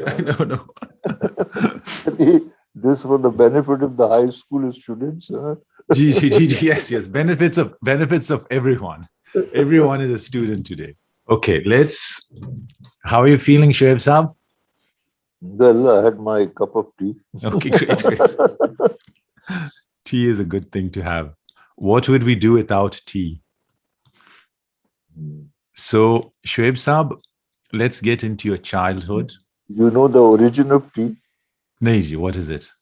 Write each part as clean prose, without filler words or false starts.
I know, no. This for the benefit of the high school students. Yes, yes. Benefits of everyone. Everyone is a student today. Okay, how are you feeling, Shoaib Saab? Well, I had my cup of tea. Okay, great, great. Tea is a good thing to have. What would we do without tea? So, Shoaib Saab, let's get into your childhood. You know the origin of tea? Naiji, what is it?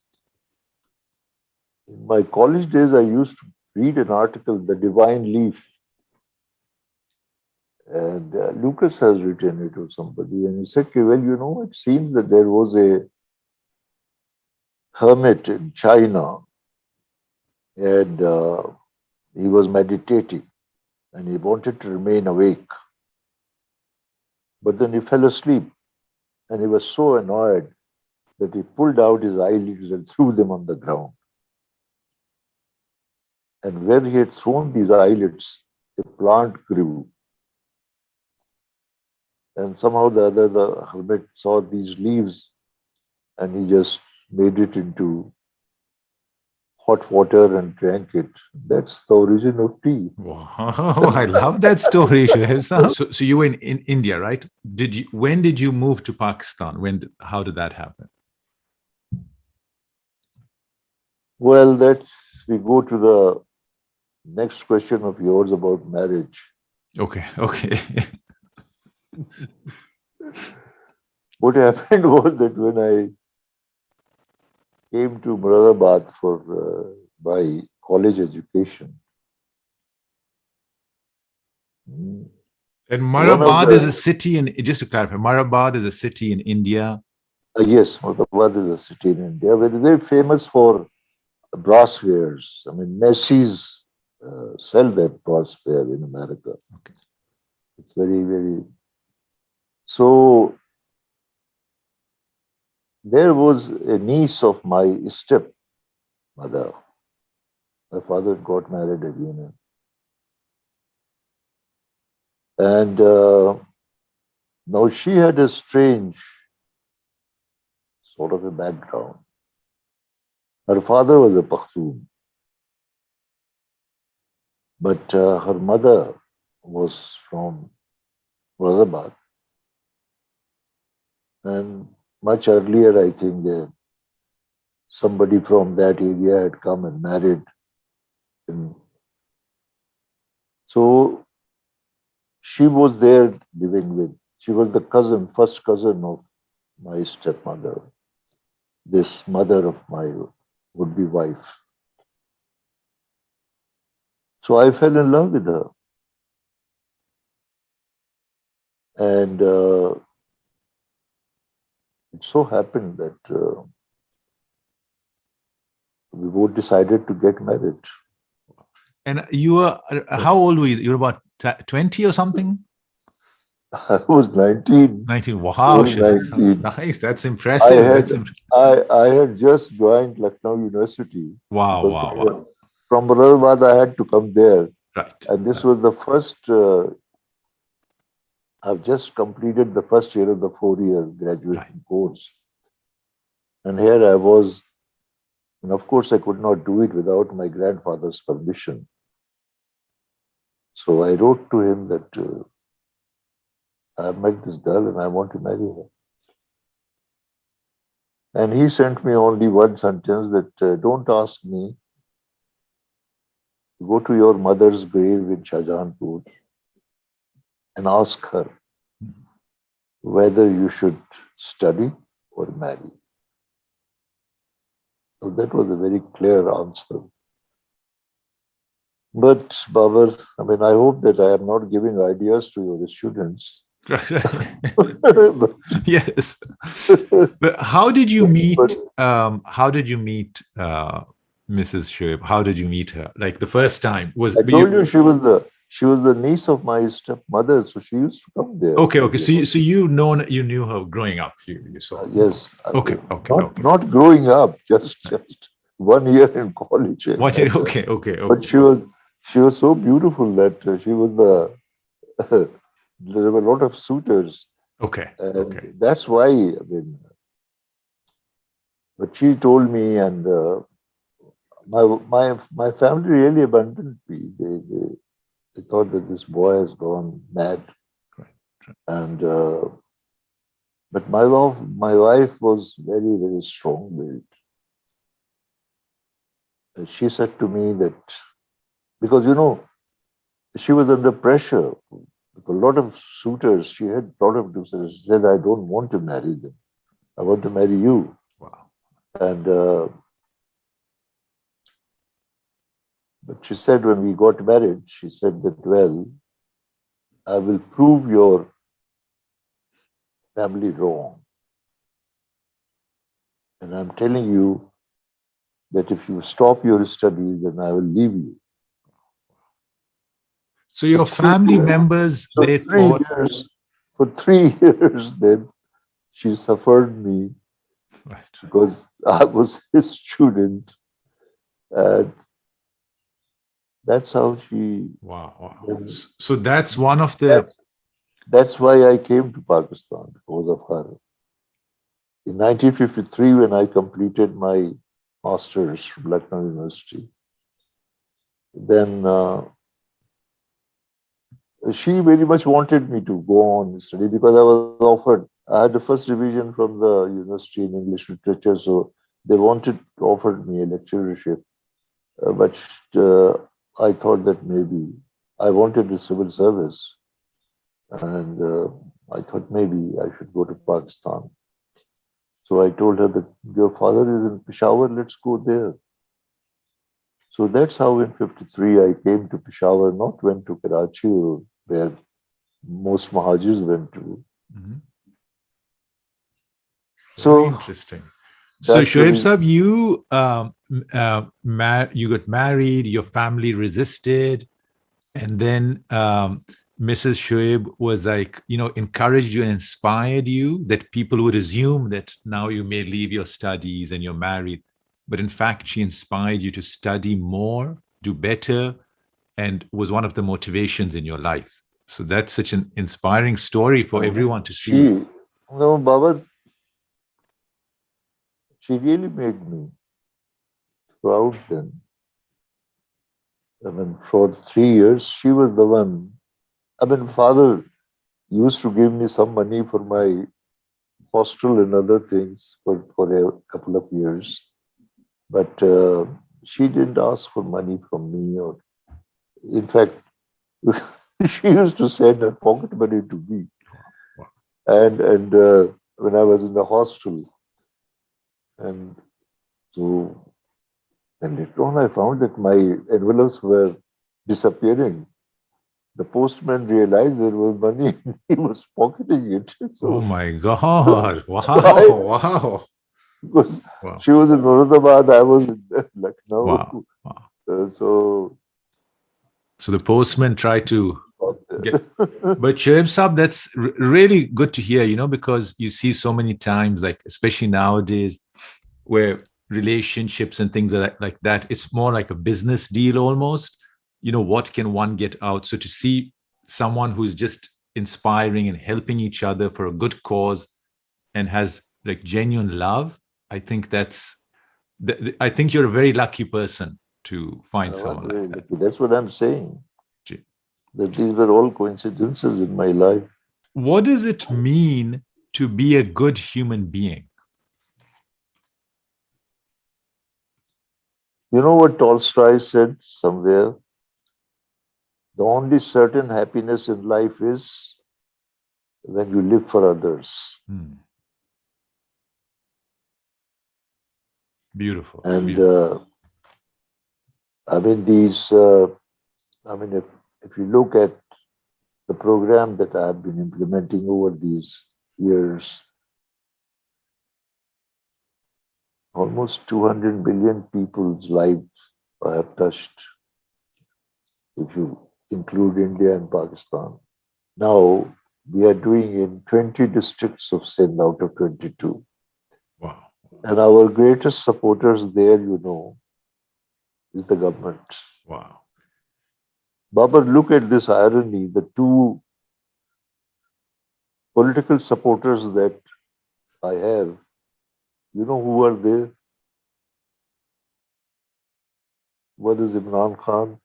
In my college days, I used to read an article, The Divine Leaf. And Lucas has written it or somebody. And he said, well, it seems that there was a hermit in China. And he was meditating. And he wanted to remain awake. But then he fell asleep. And he was so annoyed that he pulled out his eyelids and threw them on the ground. And where he had thrown these eyelids, a plant grew. And somehow the hermit saw these leaves and he just made it into hot water and drank it. That's the origin of tea. Wow, I love that story, Shoaib Saab. So you were in India, right? When did you move to Pakistan? How did that happen? Well, we go to the next question of yours about marriage. Okay. What happened was that when I came to Moradabad for my college education. And Moradabad is a city just to clarify, Moradabad is a city in India. Yes, Moradabad is a city in India. Very, very famous for brasswares. I mean, Macy's sell their brassware in America. Okay. It's very, very... So, there was a niece of my stepmother. My father got married again. And now she had a strange sort of a background. Her father was a Pashtun, but her mother was from Moradabad. And much earlier, I think somebody from that area had come and married. So she was there living with, she was the first cousin of my stepmother, this mother of my would-be wife. So I fell in love with her. And it so happened that we both decided to get married. And how old were you? You were about 20 or something? I was 19. 19. Wow, 19. Nice. That's impressive. I had just joined Lucknow University. Wow. From Moradabad, I had to come there. Right. And this was the first, I've just completed the first year of the 4-year graduation course. And here I was, and of course I could not do it without my grandfather's permission. So I wrote to him that I met this girl and I want to marry her. And he sent me only one sentence that don't ask me. Go to your mother's grave in Shahjahanpur and ask her whether you should study or marry. So that was a very clear answer. But Babar, I mean, I hope that I am not giving ideas to your students. Yes. But how did you meet? Mrs. Shoaib? How did you meet her? Like the first time was. I told you she was the niece of my stepmother, so she used to come there. Okay. So you knew her growing up. You saw. Yes. Okay. Not growing up, just 1 year in college. 1 year. Okay. But she was so beautiful that she was there were a lot of suitors. Okay. And that's why, I mean, But she told me, and my family really abandoned me. They thought that this boy has gone mad, Right. and but my wife was very, very strong-willed. She said to me that because she was under pressure. A lot of suitors, she had a lot of suitors. She said, "I don't want to marry them. I want to marry you." Wow. And but she said when we got married, she said that, "Well, I will prove your family wrong, and I'm telling you that if you stop your studies, then I will leave you." So your For three family years, members, so they three thought, years, for 3 years, then she suffered me right. because I was his student, and that's how she. Wow. Wow. Then So that's one of the, that, that's why I came to Pakistan because of her. In 1953, when I completed my master's from Lucknow University, then she very much wanted me to go on study because I was offered. I had the first division from the university in English literature, so they wanted offered me a lecturership. But I thought that maybe I wanted the civil service, and I thought maybe I should go to Pakistan. So I told her that your father is in Peshawar, let's go there. So that's how in 53 I came to Peshawar, not went to Karachi where most Mahajirs went to. Mhm. Very So interesting. So that's the Shoaib reason. Sahab, you got married, your family resisted, and then Mrs. Shoaib was like, encouraged you and inspired you that people would assume that now you may leave your studies and you're married. But in fact, she inspired you to study more, do better, and was one of the motivations in your life. So that's such an inspiring story for everyone to see. No, Baba, she really made me proud then. I mean, for 3 years, she was the one. I mean, father used to give me some money for my hostel and other things for a couple of years. But she didn't ask for money from me. Or, in fact, she used to send her pocket money to me. And when I was in the hostel, and so and later on, I found that my envelopes were disappearing. The postman realized there was money and he was pocketing it. Oh So, my so, God. so I, Wow. Wow. because Wow. she was in Moradabad, I was in Lucknow. Wow. Wow. So, So the postman tried to got get. there. But Shoaib Saab, that's really good to hear, because you see so many times, like especially nowadays, where relationships and things like that, it's more like a business deal almost. What can one get out? So to see someone who's just inspiring and helping each other for a good cause and has like genuine love, I think I think you're a very lucky person to find I was someone like very that. lucky. That's what I'm saying. That these were all coincidences in my life. What does it mean to be a good human being? You know what Tolstoy said somewhere? The only certain happiness in life is when you live for others. Hmm. Beautiful. And Beautiful. I mean, if you look at the program that I have been implementing over these years, almost 200 billion people's lives I have touched, if you include India and Pakistan. Now, we are doing in 20 districts of Sindh out of 22. Wow. And our greatest supporters there, is the government. Wow. Babar, look at this irony. The two political supporters that I have, You know who are there? One is Imran Khan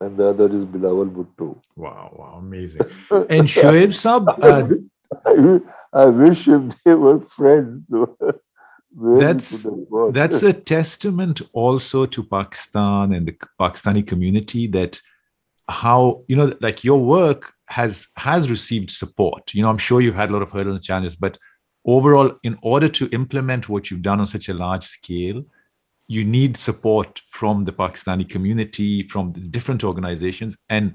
and the other is Bilawal Bhutto. Wow, amazing. And Shoaib Sab, I wish if they were friends, where we could have gone. that's a testament also to Pakistan and the Pakistani community, that how, like your work has received support. I'm sure you've had a lot of hurdles and challenges, but overall, in order to implement what you've done on such a large scale, you need support from the Pakistani community, from the different organizations, and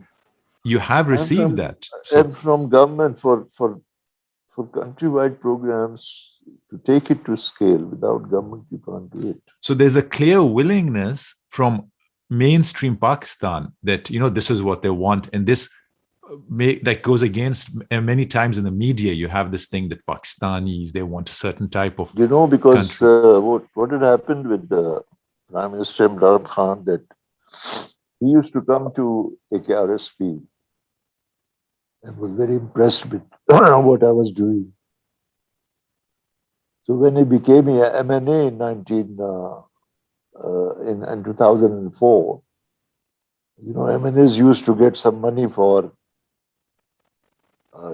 you have received that. And from government for countrywide programs to take it to scale. Without government, you can't do it. So there's a clear willingness from mainstream Pakistan that, this is what they want. And this that goes against, many times in the media, you have this thing that Pakistanis, they want a certain type of because what had happened with the Prime Minister Imran Khan, that he used to come to AKRSP and was very impressed with what I was doing. So when he became a MNA in 2004, MNAs used to get some money for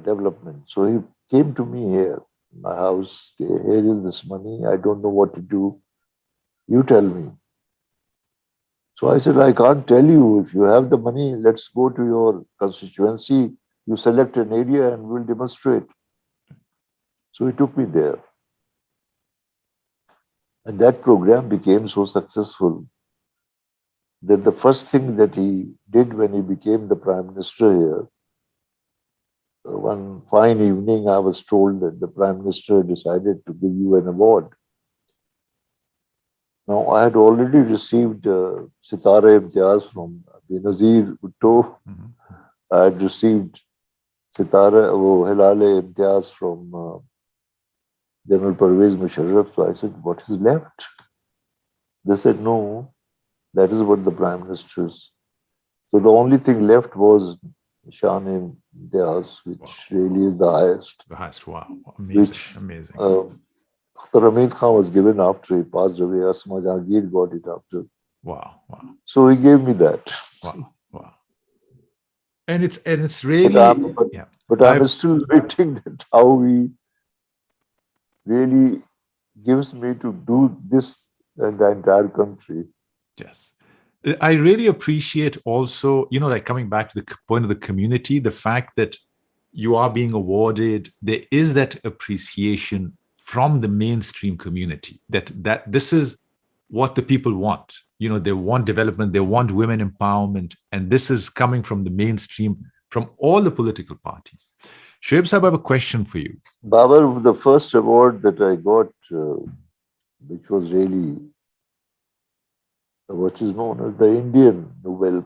development. So he came to me here, in my house. Here is this money. I don't know what to do. You tell me. So I said, I can't tell you. If you have the money, let's go to your constituency. You select an area and we'll demonstrate. So he took me there. And that program became so successful that the first thing that he did when he became the Prime Minister here, one fine evening, I was told that the Prime Minister decided to give you an award. Now, I had already received Sitara Imtiaz from Benazir Bhutto. Mm-hmm. I had received Hilale Imtiaz from General Parvez Musharraf. So I said, what is left? They said, no, that is what the Prime Minister is. So the only thing left was Nishan Imtiaz, which really is the highest. The highest, wow. Amazing, amazing. Dr. Hamid Khan was given after he passed away. Asma Jahangir got it after. Wow. So he gave me that. Wow. And it's really, but I'm still waiting that how he really gives me to do this in the entire country. Yes. I really appreciate also, like coming back to the point of the community, the fact that you are being awarded, there is that appreciation from the mainstream community that this is what the people want. They want development, they want women empowerment, and this is coming from the mainstream, from all the political parties. Shoaib Sahib, I have a question for you. Babar, the first award that I got, which was really what is known as the Indian Nobel,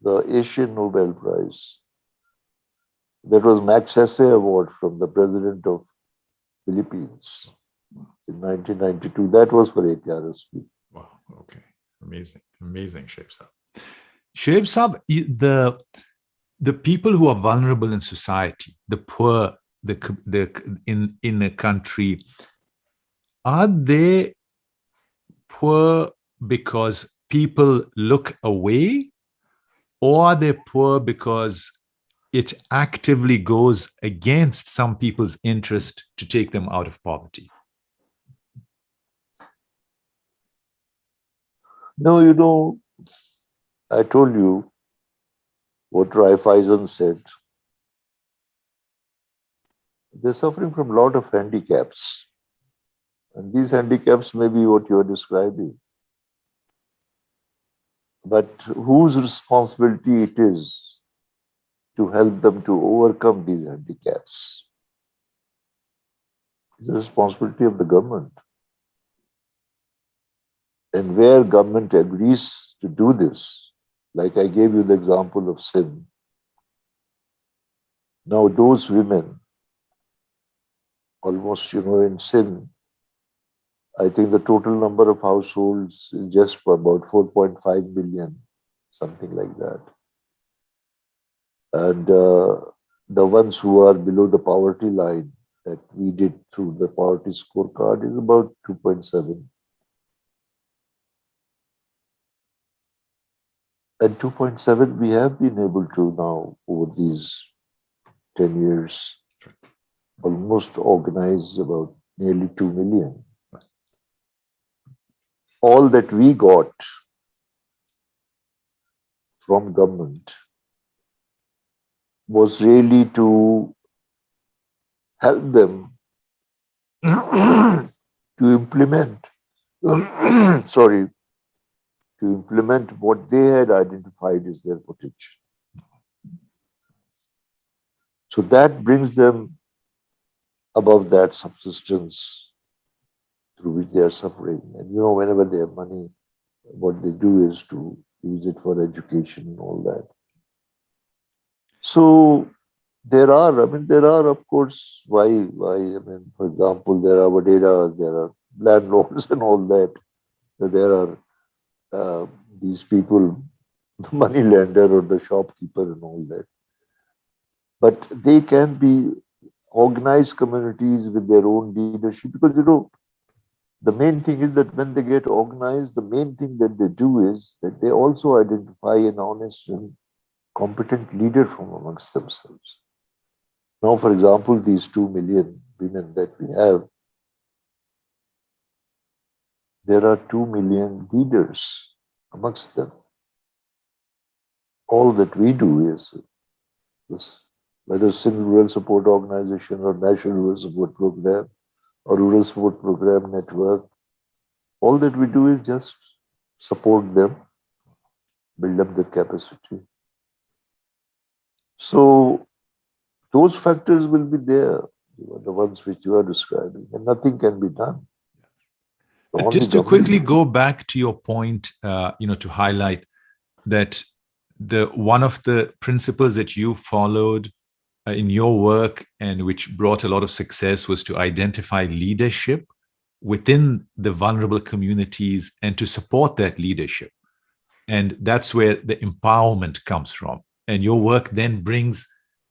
the Asian Nobel Prize. That was Magsaysay Award from the President of Philippines in 1992. That was for AKRSP. Wow. Okay. Amazing, Shoaib Sahib. Shoaib Sahib, the people who are vulnerable in society, the poor, in a country, are they poor because people look away, or are they poor because it actively goes against some people's interest to take them out of poverty? No, I told you what Raiffeisen said. They're suffering from a lot of handicaps. And these handicaps may be what you're describing. But whose responsibility it is to help them to overcome these handicaps? It's the responsibility of the government. And where government agrees to do this, like I gave you the example of Sindh. Now those women, almost, in Sindh, I think the total number of households is just about 4.5 million, something like that. And the ones who are below the poverty line, that we did through the party scorecard is about 2.7. And 2.7, we have been able to now, over these 10 years, almost organize about nearly 2 million. All that we got from government was really to help them to implement, sorry, to implement what they had identified as their potential. So that brings them above that subsistence through which they are suffering. And whenever they have money, what they do is to use it for education and all that. So there are, of course, why, for example, there are waderas, there are landlords and all that. There are these people, the money lender or the shopkeeper and all that. But they can be organized communities with their own leadership, because the main thing is that when they get organized, the main thing that they do is that they also identify an honest and competent leader from amongst themselves. Now, for example, these 2 million women that we have, there are 2 million leaders amongst them. All that we do is this, whether single rural support organization or national rural support program or rural support program network, all that we do is just support them, build up their capacity. So those factors will be there, the ones which you are describing, and nothing can be done. Just to quickly go back to your point, to highlight that one of the principles that you followed in your work and which brought a lot of success was to identify leadership within the vulnerable communities and to support that leadership. And that's where the empowerment comes from. And your work then brings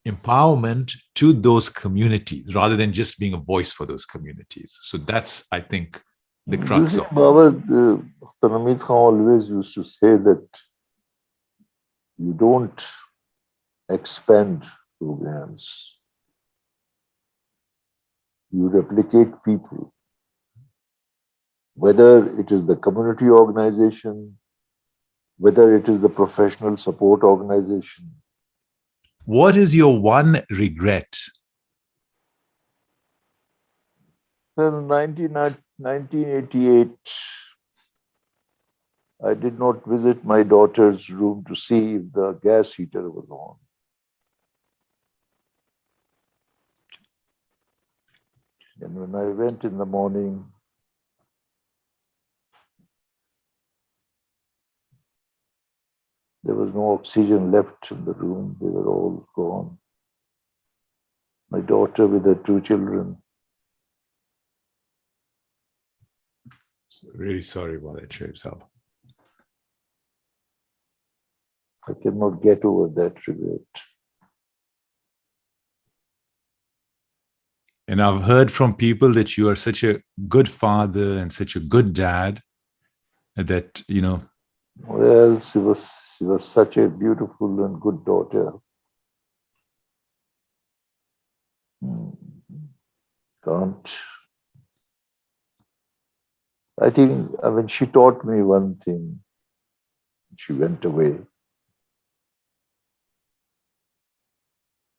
empowerment to those communities rather than just being a voice for those communities. So that's, I think, the crux of it. Baba, Hamid Khan always used to say that you don't expand programs, you replicate people. Whether it is the community organization, whether it is the professional support organization. What is your one regret? Well, 1988, I did not visit my daughter's room to see if the gas heater was on. And when I went in the morning, there was no oxygen left in the room. They were all gone. My daughter with her 2 children. Really sorry about that, Shoaib Sahab. I cannot get over that regret. And I've heard from people that you are such a good father and such a good dad that, Well, she was such a beautiful and good daughter. Can't. I think, she taught me one thing. She went away.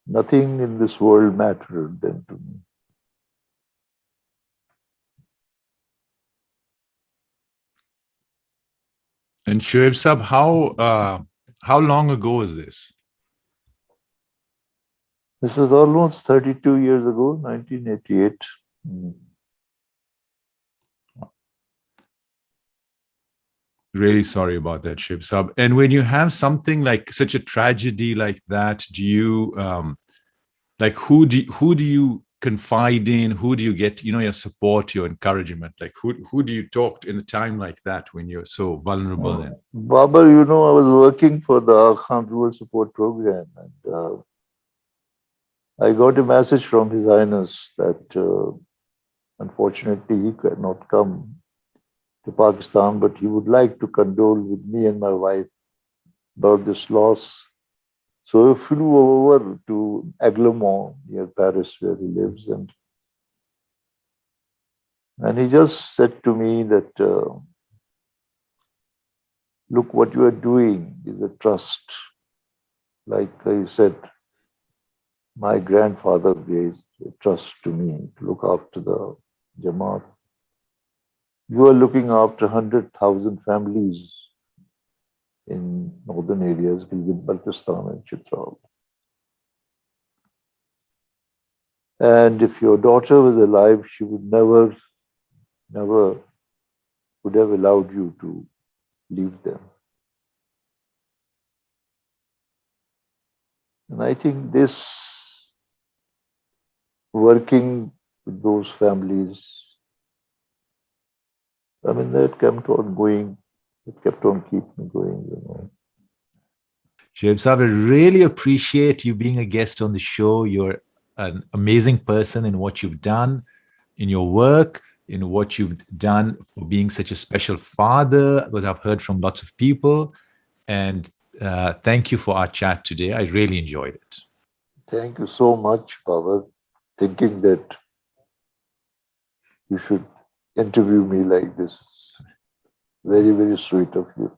Nothing in this world mattered then to me. And Shoaib Sahab, how long ago is this? This was almost 32 years ago, 1988. Really sorry about that, Shoaib Sahab. And when you have something like such a tragedy like that, do you who do you confide in? Who do you get, your support, your encouragement? Like who do you talk to in a time like that when you're so vulnerable? Baba, I was working for the Khan Rural Support Program, and I got a message from His Highness that unfortunately he could not come to Pakistan, but he would like to condole with me and my wife about this loss. So I flew over to Aiglemont near Paris, where he lives, and he just said to me that, look, what you are doing is a trust. Like I said, my grandfather gave a trust to me to look after the Jamaat. You are looking after 100,000 families in northern areas, Baltistan and Chitral. And if your daughter was alive, she would never would have allowed you to leave them. And I think this, working with those families, I mean, that kept on going. It kept on keeping going. Shoaib Saab, I really appreciate you being a guest on the show. You're an amazing person in what you've done, in your work, in what you've done for being such a special father, what I've heard from lots of people. And thank you for our chat today. I really enjoyed it. Thank you so much, Baba, thinking that you should interview me like this. Very, very sweet of you.